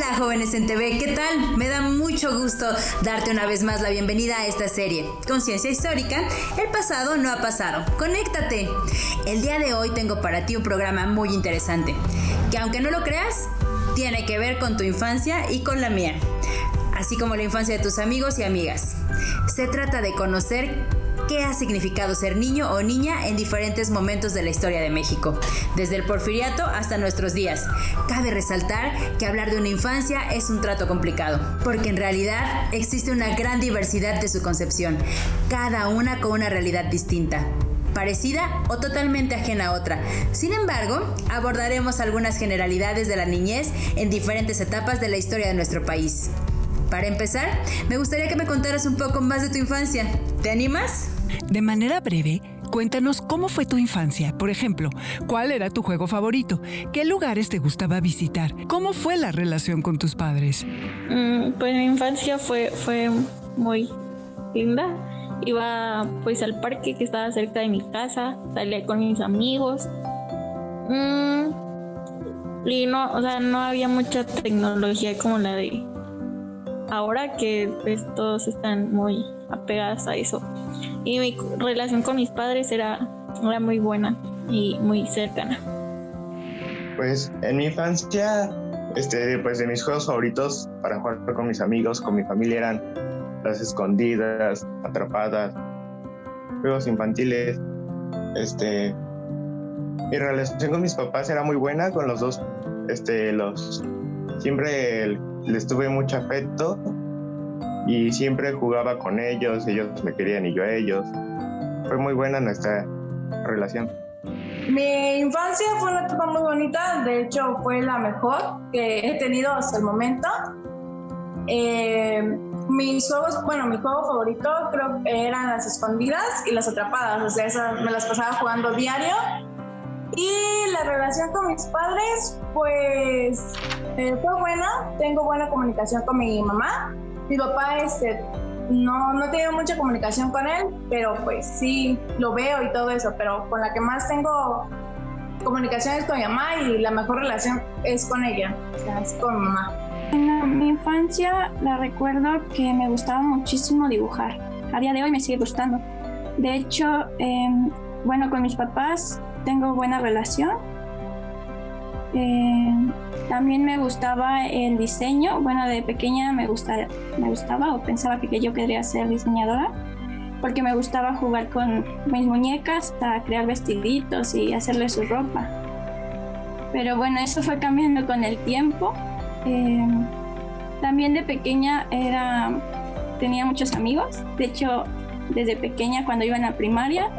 Hola jóvenes en TV, ¿qué tal? Me da mucho gusto darte una vez más la bienvenida a esta serie. Conciencia histórica, el pasado no ha pasado. ¡Conéctate! El día de hoy tengo para ti un programa muy interesante, que aunque no lo creas, tiene que ver con tu infancia y con la mía, así como la infancia de tus amigos y amigas. Se trata de conocer qué ha significado ser niño o niña en diferentes momentos de la historia de México, desde el Porfiriato hasta nuestros días. Cabe resaltar que hablar de una infancia es un trato complicado, porque en realidad existe una gran diversidad de su concepción, cada una con una realidad distinta, parecida o totalmente ajena a otra. Sin embargo, abordaremos algunas generalidades de la niñez en diferentes etapas de la historia de nuestro país. Para empezar, me gustaría que me contaras un poco más de tu infancia. ¿Te animas? De manera breve, cuéntanos cómo fue tu infancia. Por ejemplo, ¿cuál era tu juego favorito? ¿Qué lugares te gustaba visitar? ¿Cómo fue la relación con tus padres? Pues mi infancia fue muy linda. Iba pues al parque que estaba cerca de mi casa, salía con mis amigos. Y no había mucha tecnología como la de ahora, que pues todos están muy apegados a eso. Y mi relación con mis padres era muy buena y muy cercana. Pues en mi infancia, pues de mis juegos favoritos para jugar con mis amigos, con mi familia, eran las escondidas, atrapadas, juegos infantiles. Mi relación con mis papás era muy buena, con los dos, siempre les tuve mucho afecto y siempre jugaba con ellos me querían y yo a ellos. Fue muy buena nuestra relación. Mi infancia fue una etapa muy bonita, de hecho fue la mejor que he tenido hasta el momento. Mi juego favorito creo que eran las escondidas y las atrapadas, o sea, esas me las pasaba jugando diario. Y la relación con mis padres, pues fue buena, tengo buena comunicación con mi mamá. Mi papá no he tenido mucha comunicación con él, pero pues sí, lo veo y todo eso, pero con la que más tengo comunicación es con mi mamá y la mejor relación es con ella, o sea, es con mamá. En mi infancia la recuerdo que me gustaba muchísimo dibujar. A día de hoy me sigue gustando. De hecho, con mis papás tengo buena relación. También me gustaba el diseño. De pequeña me gustaba o pensaba que yo quería ser diseñadora, porque me gustaba jugar con mis muñecas, a crear vestiditos y hacerle su ropa. Pero eso fue cambiando con el tiempo. También de pequeña tenía muchos amigos. De hecho, desde pequeña, cuando iba en la primaria,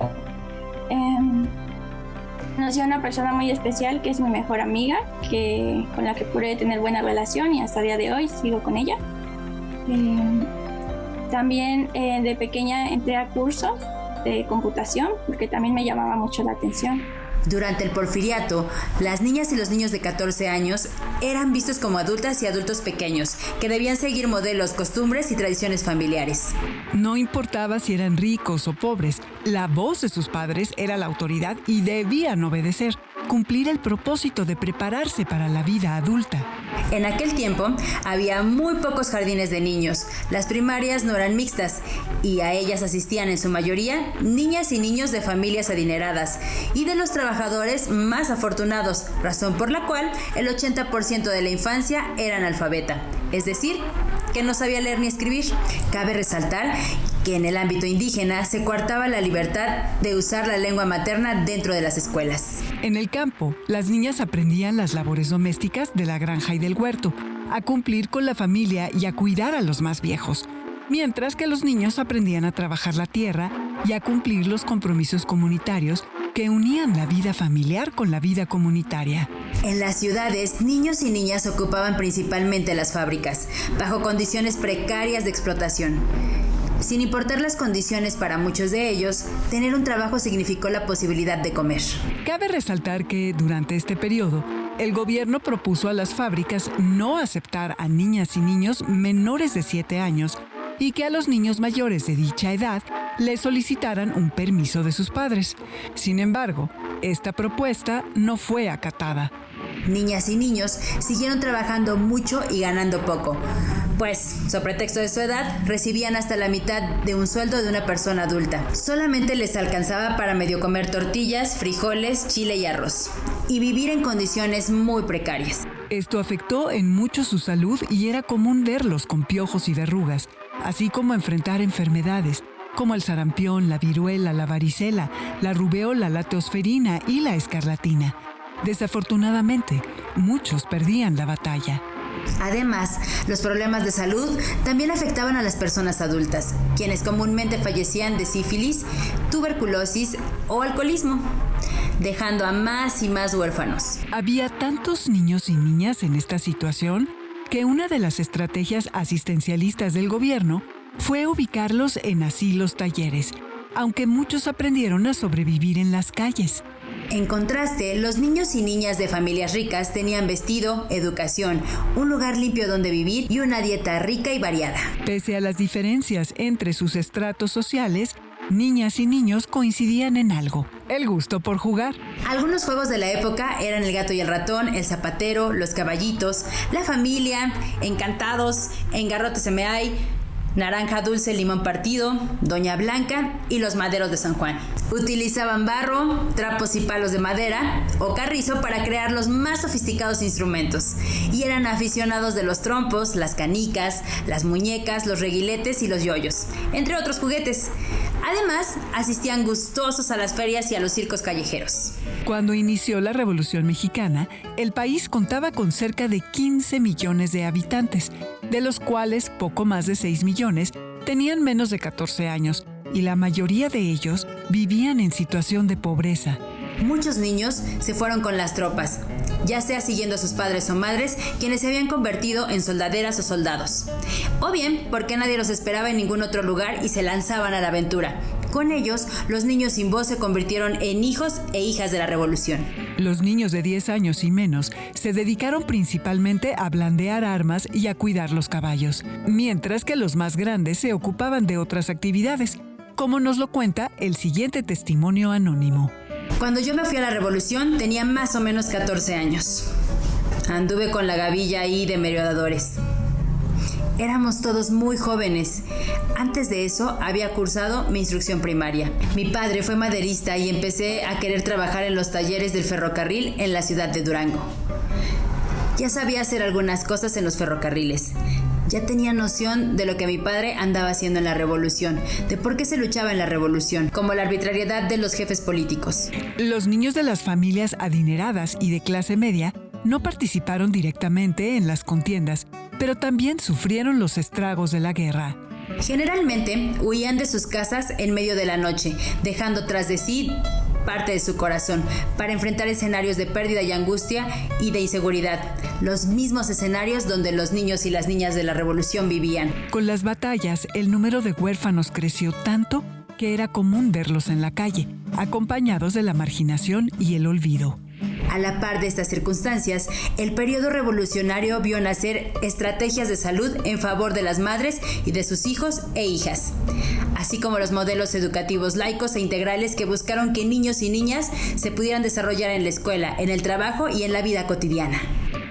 conocí a una persona muy especial que es mi mejor amiga, con la que pude tener buena relación y hasta el día de hoy sigo con ella. También de pequeña entré a cursos de computación porque también me llamaba mucho la atención. Durante el Porfiriato, las niñas y los niños de 14 años eran vistos como adultas y adultos pequeños, que debían seguir modelos, costumbres y tradiciones familiares. No importaba si eran ricos o pobres, la voz de sus padres era la autoridad y debían obedecer, cumplir el propósito de prepararse para la vida adulta. En aquel tiempo había muy pocos jardines de niños, las primarias no eran mixtas y a ellas asistían en su mayoría niñas y niños de familias adineradas y de los trabajadores más afortunados, razón por la cual el 80% de la infancia era analfabeta, es decir, que no sabía leer ni escribir. Cabe resaltar que en el ámbito indígena se coartaba la libertad de usar la lengua materna dentro de las escuelas. En el campo, las niñas aprendían las labores domésticas de la granja y del huerto, a cumplir con la familia y a cuidar a los más viejos, mientras que los niños aprendían a trabajar la tierra y a cumplir los compromisos comunitarios que unían la vida familiar con la vida comunitaria. En las ciudades, niños y niñas ocupaban principalmente las fábricas, bajo condiciones precarias de explotación. Sin importar las condiciones para muchos de ellos, tener un trabajo significó la posibilidad de comer. Cabe resaltar que, durante este periodo, el gobierno propuso a las fábricas no aceptar a niñas y niños menores de 7 años y que a los niños mayores de dicha edad les solicitaran un permiso de sus padres. Sin embargo, esta propuesta no fue acatada. Niñas y niños siguieron trabajando mucho y ganando poco, pues, sobre pretexto de su edad, recibían hasta la mitad de un sueldo de una persona adulta. Solamente les alcanzaba para medio comer tortillas, frijoles, chile y arroz, y vivir en condiciones muy precarias. Esto afectó en mucho su salud y era común verlos con piojos y verrugas, así como enfrentar enfermedades como el sarampión, la viruela, la varicela, la rubeola, la tosferina y la escarlatina. Desafortunadamente, muchos perdían la batalla. Además, los problemas de salud también afectaban a las personas adultas, quienes comúnmente fallecían de sífilis, tuberculosis o alcoholismo, dejando a más y más huérfanos. Había tantos niños y niñas en esta situación que una de las estrategias asistencialistas del gobierno fue ubicarlos en asilos talleres, aunque muchos aprendieron a sobrevivir en las calles. En contraste, los niños y niñas de familias ricas tenían vestido, educación, un lugar limpio donde vivir y una dieta rica y variada. Pese a las diferencias entre sus estratos sociales, niñas y niños coincidían en algo: el gusto por jugar. Algunos juegos de la época eran el gato y el ratón, el zapatero, los caballitos, la familia, encantados, engarrote se me hay, naranja dulce, limón partido, Doña Blanca y los maderos de San Juan. Utilizaban barro, trapos y palos de madera o carrizo para crear los más sofisticados instrumentos, y eran aficionados de los trompos, las canicas, las muñecas, los reguiletes y los yoyos, entre otros juguetes. Además, asistían gustosos a las ferias y a los circos callejeros. Cuando inició la Revolución Mexicana, el país contaba con cerca de 15 millones de habitantes, de los cuales poco más de 6 millones tenían menos de 14 años, y la mayoría de ellos vivían en situación de pobreza. Muchos niños se fueron con las tropas, ya sea siguiendo a sus padres o madres, quienes se habían convertido en soldaderas o soldados, o bien porque nadie los esperaba en ningún otro lugar y se lanzaban a la aventura. Con ellos, los niños sin voz se convirtieron en hijos e hijas de la revolución. Los niños de 10 años y menos se dedicaron principalmente a blandear armas y a cuidar los caballos, mientras que los más grandes se ocupaban de otras actividades, como nos lo cuenta el siguiente testimonio anónimo. Cuando yo me fui a la revolución, tenía más o menos 14 años. Anduve con la gavilla ahí de merodeadores. Éramos todos muy jóvenes. Antes de eso, había cursado mi instrucción primaria. Mi padre fue maderista y empecé a querer trabajar en los talleres del ferrocarril en la ciudad de Durango. Ya sabía hacer algunas cosas en los ferrocarriles. Ya tenía noción de lo que mi padre andaba haciendo en la revolución, de por qué se luchaba en la revolución, como la arbitrariedad de los jefes políticos. Los niños de las familias adineradas y de clase media no participaron directamente en las contiendas, pero también sufrieron los estragos de la guerra. Generalmente huían de sus casas en medio de la noche, dejando tras de sí parte de su corazón para enfrentar escenarios de pérdida y angustia y de inseguridad, los mismos escenarios donde los niños y las niñas de la revolución vivían. Con las batallas, el número de huérfanos creció tanto que era común verlos en la calle, acompañados de la marginación y el olvido. A la par de estas circunstancias, el periodo revolucionario vio nacer estrategias de salud en favor de las madres y de sus hijos e hijas, así como los modelos educativos laicos e integrales que buscaron que niños y niñas se pudieran desarrollar en la escuela, en el trabajo y en la vida cotidiana.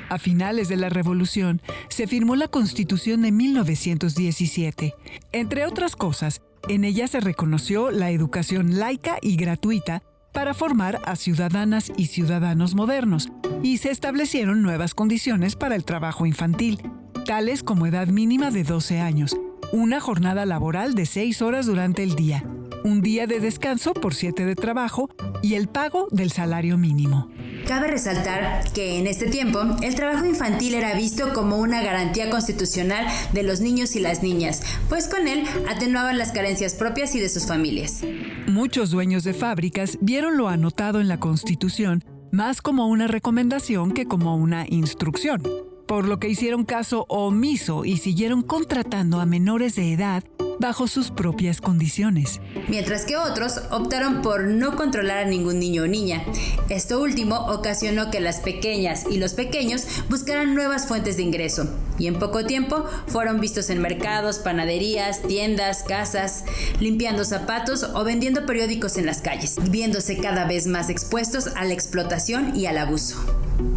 A finales de la Revolución, se firmó la Constitución de 1917. Entre otras cosas, en ella se reconoció la educación laica y gratuita para formar a ciudadanas y ciudadanos modernos, y se establecieron nuevas condiciones para el trabajo infantil, tales como edad mínima de 12 años, una jornada laboral de 6 horas durante el día, un día de descanso por 7 de trabajo y el pago del salario mínimo. Cabe resaltar que en este tiempo el trabajo infantil era visto como una garantía constitucional de los niños y las niñas, pues con él atenuaban las carencias propias y de sus familias. Muchos dueños de fábricas vieron lo anotado en la Constitución más como una recomendación que como una instrucción, por lo que hicieron caso omiso y siguieron contratando a menores de edad bajo sus propias condiciones. Mientras que otros optaron por no controlar a ningún niño o niña. Esto último ocasionó que las pequeñas y los pequeños buscaran nuevas fuentes de ingreso, y en poco tiempo fueron vistos en mercados, panaderías, tiendas, casas, limpiando zapatos o vendiendo periódicos en las calles, viéndose cada vez más expuestos a la explotación y al abuso.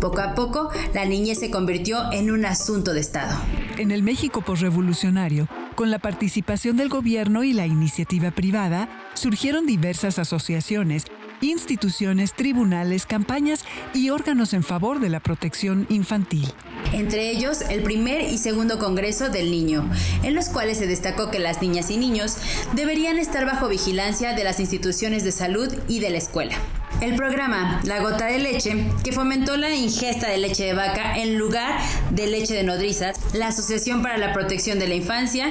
Poco a poco, la niñez se convirtió en un asunto de Estado. En el México posrevolucionario, con la participación del gobierno y la iniciativa privada, surgieron diversas asociaciones, instituciones, tribunales, campañas y órganos en favor de la protección infantil. Entre ellos, el primer y segundo Congreso del Niño, en los cuales se destacó que las niñas y niños deberían estar bajo vigilancia de las instituciones de salud y de la escuela. El programa La Gota de Leche, que fomentó la ingesta de leche de vaca en lugar de leche de nodrizas, la Asociación para la Protección de la Infancia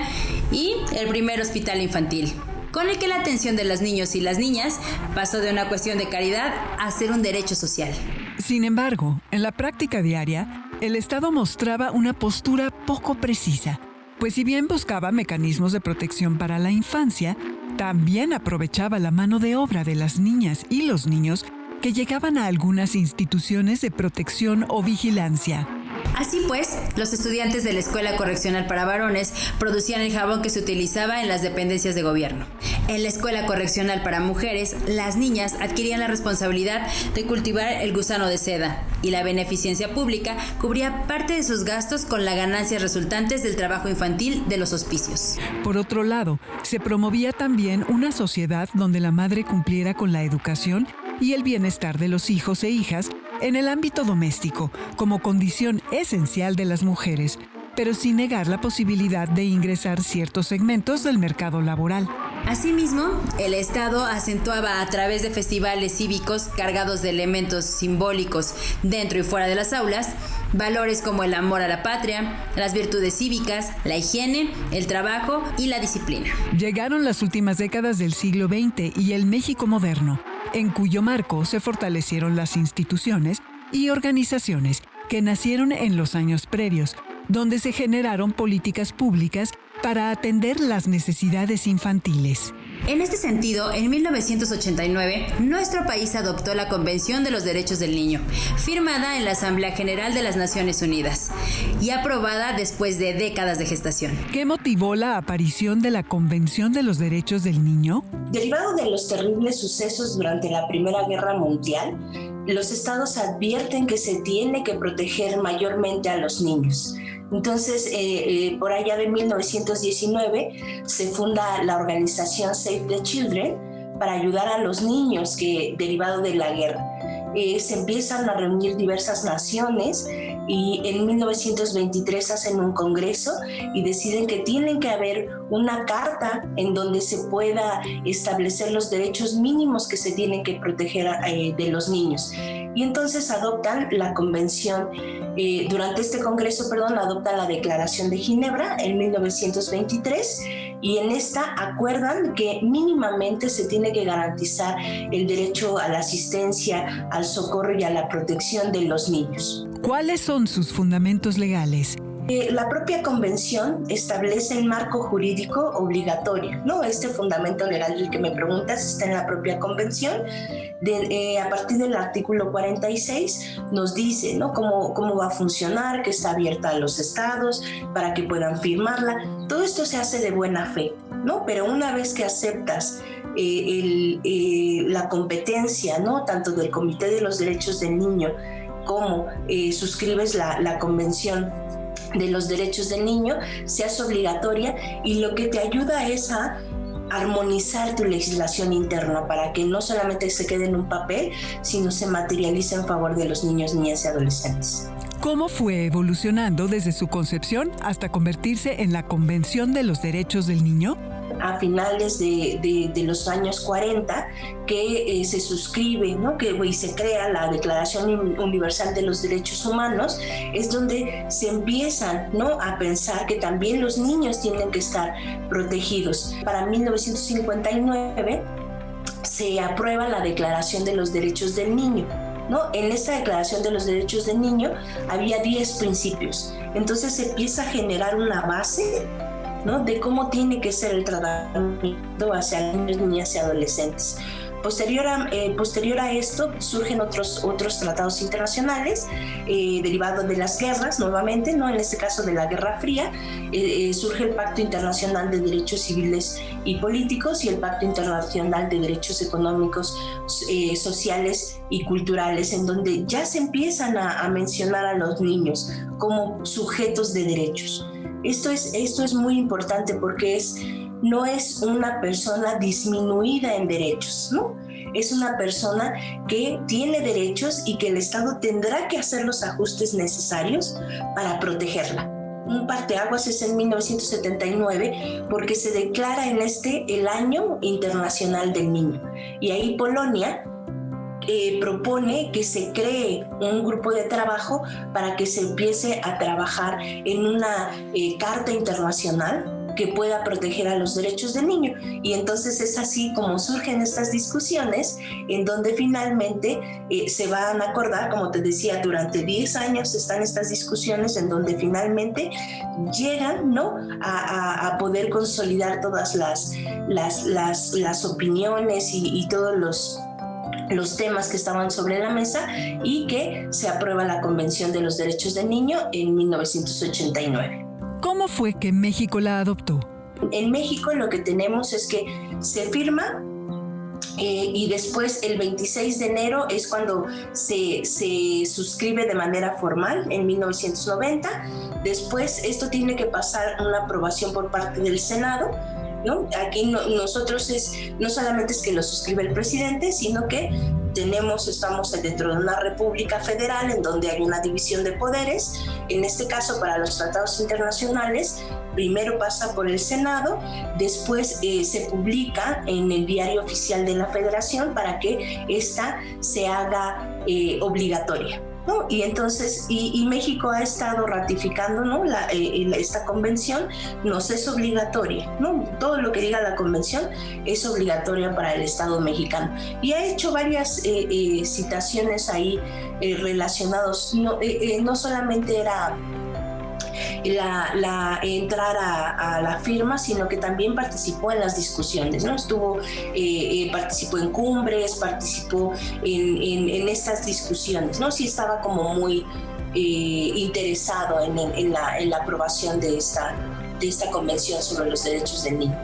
y el primer hospital infantil, con el que la atención de los niños y las niñas pasó de una cuestión de caridad a ser un derecho social. Sin embargo, en la práctica diaria, el Estado mostraba una postura poco precisa, pues si bien buscaba mecanismos de protección para la infancia, también aprovechaba la mano de obra de las niñas y los niños que llegaban a algunas instituciones de protección o vigilancia. Así pues, los estudiantes de la Escuela Correccional para Varones producían el jabón que se utilizaba en las dependencias de gobierno. En la Escuela Correccional para Mujeres, las niñas adquirían la responsabilidad de cultivar el gusano de seda, y la beneficencia pública cubría parte de sus gastos con las ganancias resultantes del trabajo infantil de los hospicios. Por otro lado, se promovía también una sociedad donde la madre cumpliera con la educación y el bienestar de los hijos e hijas en el ámbito doméstico, como condición esencial de las mujeres, pero sin negar la posibilidad de ingresar ciertos segmentos del mercado laboral. Asimismo, el Estado acentuaba a través de festivales cívicos cargados de elementos simbólicos dentro y fuera de las aulas, valores como el amor a la patria, las virtudes cívicas, la higiene, el trabajo y la disciplina. Llegaron las últimas décadas del siglo XX y el México moderno, en cuyo marco se fortalecieron las instituciones y organizaciones que nacieron en los años previos, donde se generaron políticas públicas para atender las necesidades infantiles. En este sentido, en 1989, nuestro país adoptó la Convención de los Derechos del Niño, firmada en la Asamblea General de las Naciones Unidas y aprobada después de décadas de gestación. ¿Qué motivó la aparición de la Convención de los Derechos del Niño? Derivado de los terribles sucesos durante la Primera Guerra Mundial, los estados advierten que se tiene que proteger mayormente a los niños. Entonces, por allá de 1919 se funda la organización Save the Children para ayudar a los niños que derivado de la guerra. Se empiezan a reunir diversas naciones y en 1923 hacen un congreso y deciden que tienen que haber una carta en donde se pueda establecer los derechos mínimos que se tienen que proteger de los niños. Y entonces adoptan la convención, durante este congreso, adoptan la Declaración de Ginebra en 1923 y en esta acuerdan que mínimamente se tiene que garantizar el derecho a la asistencia, al socorro y a la protección de los niños. ¿Cuáles son sus fundamentos legales? La propia convención establece el marco jurídico obligatorio, ¿no? Este fundamento legal del que me preguntas está en la propia convención. A partir del artículo 46 nos dice, ¿no?, cómo va a funcionar, que está abierta a los estados para que puedan firmarla. Todo esto se hace de buena fe, ¿no? Pero una vez que aceptas la competencia, ¿no?, tanto del Comité de los Derechos del Niño como suscribes la Convención de los Derechos del Niño, se hace obligatoria y lo que te ayuda es a armonizar tu legislación interna para que no solamente se quede en un papel, sino se materialice en favor de los niños, niñas y adolescentes. ¿Cómo fue evolucionando desde su concepción hasta convertirse en la Convención de los Derechos del Niño? A finales de los años 40, que se suscribe, ¿no?, y se crea la Declaración Universal de los Derechos Humanos, es donde se empiezan, ¿no?, a pensar que también los niños tienen que estar protegidos. Para 1959 se aprueba la Declaración de los Derechos del Niño, ¿no? En esta Declaración de los Derechos del Niño había 10 principios. Entonces se empieza a generar una base, ¿no?, de cómo tiene que ser el tratamiento hacia niños, niñas y adolescentes. Posterior a esto surgen otros tratados internacionales derivados de las guerras, nuevamente, ¿no? En este caso de la Guerra Fría, surge el Pacto Internacional de Derechos Civiles y Políticos y el Pacto Internacional de Derechos Económicos, Sociales y Culturales, en donde ya se empiezan a mencionar a los niños como sujetos de derechos. Esto es muy importante porque no es una persona disminuida en derechos, ¿no? Es una persona que tiene derechos y que el Estado tendrá que hacer los ajustes necesarios para protegerla. Un parteaguas es en 1979 porque se declara en el Año Internacional del Niño. Y ahí Polonia propone que se cree un grupo de trabajo para que se empiece a trabajar en una carta internacional que pueda proteger a los derechos del niño. Y entonces es así como surgen estas discusiones en donde finalmente se van a acordar, como te decía, durante 10 años están estas discusiones en donde finalmente llegan, ¿no?, a poder consolidar todas las opiniones y todos los temas que estaban sobre la mesa y que se aprueba la Convención de los Derechos del Niño en 1989. ¿Cómo fue que México la adoptó? En México lo que tenemos es que se firma y después el 26 de enero es cuando se suscribe de manera formal en 1990. Después esto tiene que pasar una aprobación por parte del Senado, ¿no? Aquí nosotros no solamente es que lo suscribe el presidente, sino que estamos dentro de una república federal en donde hay una división de poderes. En este caso, para los tratados internacionales, primero pasa por el Senado, después se publica en el Diario Oficial de la Federación para que esta se haga obligatoria, ¿no? Y entonces, y México ha estado ratificando, ¿no?, esta convención. Nos es obligatoria, ¿no? Todo lo que diga la convención es obligatoria para el Estado mexicano. Y ha hecho varias citaciones ahí relacionados, no solamente era entrar a la firma, sino que también participó en las discusiones, ¿no? Participó en cumbres, participó en estas discusiones, ¿no? Sí estaba como muy interesado en la aprobación de esta Convención sobre los Derechos del Niño.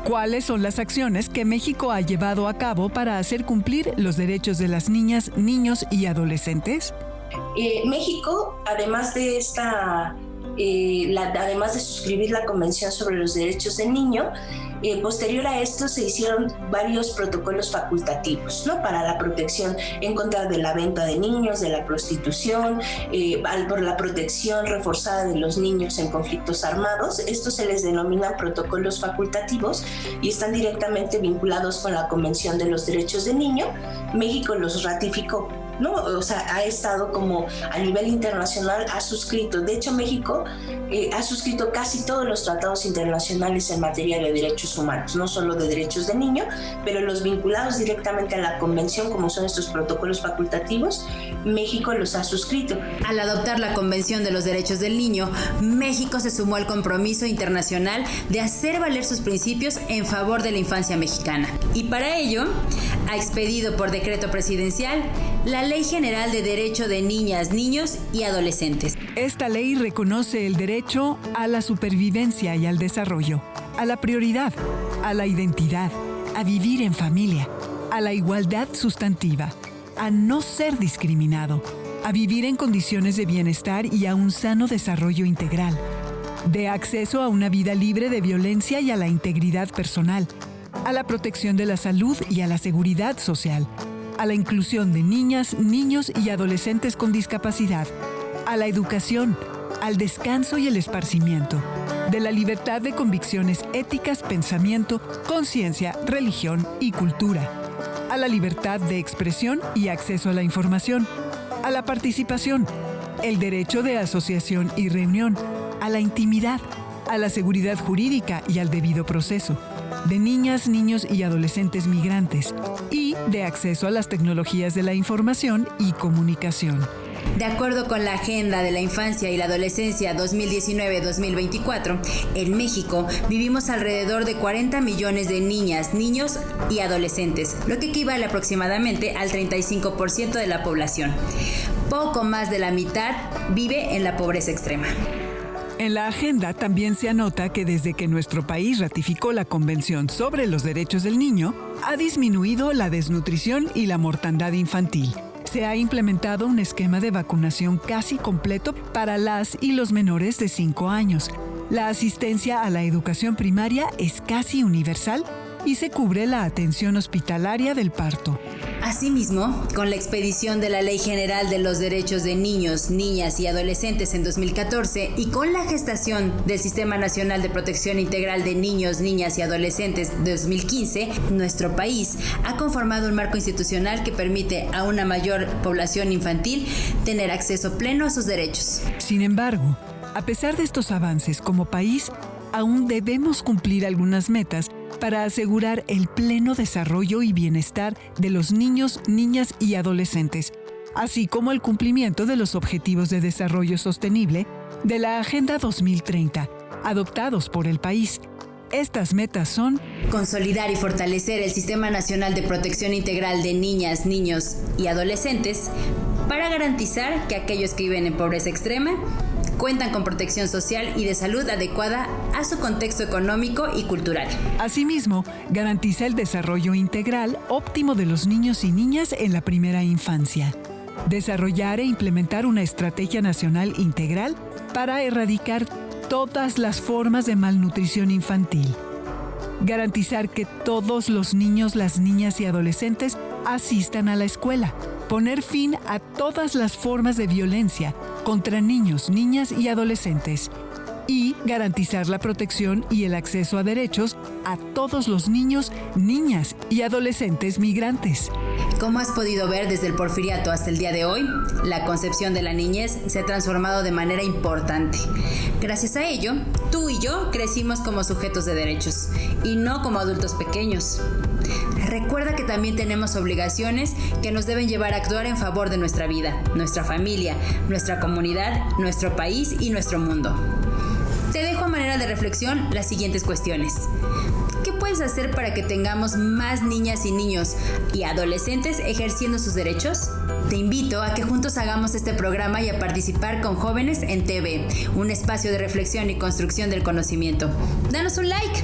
¿Cuáles son las acciones que México ha llevado a cabo para hacer cumplir los derechos de las niñas, niños y adolescentes? México, además de suscribir la Convención sobre los Derechos del Niño, posterior a esto se hicieron varios protocolos facultativos, ¿no?, para la protección en contra de la venta de niños, de la prostitución, por la protección reforzada de los niños en conflictos armados. Estos se les denominan protocolos facultativos y están directamente vinculados con la Convención de los Derechos del Niño. México los ratificó, ¿no? O sea, ha estado como a nivel internacional, ha suscrito. De hecho, México ha suscrito casi todos los tratados internacionales en materia de derechos humanos, no solo de derechos del niño, pero los vinculados directamente a la convención, como son estos protocolos facultativos, México los ha suscrito. Al adoptar la Convención de los Derechos del Niño, México se sumó al compromiso internacional de hacer valer sus principios en favor de la infancia mexicana. Y para ello, ha expedido por decreto presidencial la Ley General de Derecho de Niñas, Niños y Adolescentes. Esta ley reconoce el derecho a la supervivencia y al desarrollo, a la prioridad, a la identidad, a vivir en familia, a la igualdad sustantiva, a no ser discriminado, a vivir en condiciones de bienestar y a un sano desarrollo integral, de acceso a una vida libre de violencia y a la integridad personal, a la protección de la salud y a la seguridad social, a la inclusión de niñas, niños y adolescentes con discapacidad, a la educación, al descanso y el esparcimiento, de la libertad de convicciones éticas, pensamiento, conciencia, religión y cultura, a la libertad de expresión y acceso a la información, a la participación, el derecho de asociación y reunión, a la intimidad, a la seguridad jurídica y al debido proceso, de niñas, niños y adolescentes migrantes y de acceso a las tecnologías de la información y comunicación. De acuerdo con la Agenda de la Infancia y la Adolescencia 2019-2024, en México vivimos alrededor de 40 millones de niñas, niños y adolescentes, lo que equivale aproximadamente al 35% de la población. Poco más de la mitad vive en la pobreza extrema. En la agenda también se anota que desde que nuestro país ratificó la Convención sobre los Derechos del Niño, ha disminuido la desnutrición y la mortandad infantil. Se ha implementado un esquema de vacunación casi completo para las y los menores de 5 años. La asistencia a la educación primaria es casi universal y se cubre la atención hospitalaria del parto. Asimismo, con la expedición de la Ley General de los Derechos de Niños, Niñas y Adolescentes en 2014 y con la gestación del Sistema Nacional de Protección Integral de Niños, Niñas y Adolescentes de 2015, nuestro país ha conformado un marco institucional que permite a una mayor población infantil tener acceso pleno a sus derechos. Sin embargo, a pesar de estos avances como país, aún debemos cumplir algunas metas para asegurar el pleno desarrollo y bienestar de los niños, niñas y adolescentes, así como el cumplimiento de los Objetivos de Desarrollo Sostenible de la Agenda 2030, adoptados por el país. Estas metas son: consolidar y fortalecer el Sistema Nacional de Protección Integral de Niñas, Niños y Adolescentes para garantizar que aquellos que viven en pobreza extrema cuentan con protección social y de salud adecuada a su contexto económico y cultural. Asimismo, garantiza el desarrollo integral óptimo de los niños y niñas en la primera infancia. Desarrollar e implementar una estrategia nacional integral para erradicar todas las formas de malnutrición infantil. Garantizar que todos los niños, las niñas y adolescentes asistan a la escuela. Poner fin a todas las formas de violencia contra niños, niñas y adolescentes. Y garantizar la protección y el acceso a derechos a todos los niños, niñas y adolescentes migrantes. Como has podido ver desde el Porfiriato hasta el día de hoy, la concepción de la niñez se ha transformado de manera importante. Gracias a ello, tú y yo crecimos como sujetos de derechos y no como adultos pequeños. Recuerda que también tenemos obligaciones que nos deben llevar a actuar en favor de nuestra vida, nuestra familia, nuestra comunidad, nuestro país y nuestro mundo. Te dejo a manera de reflexión las siguientes cuestiones. ¿Qué puedes hacer para que tengamos más niñas y niños y adolescentes ejerciendo sus derechos? Te invito a que juntos hagamos este programa y a participar con Jóvenes en TV, un espacio de reflexión y construcción del conocimiento. Danos un like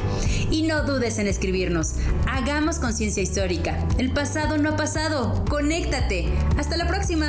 y no dudes en escribirnos. Hagamos conciencia histórica. El pasado no ha pasado. Conéctate. Hasta la próxima.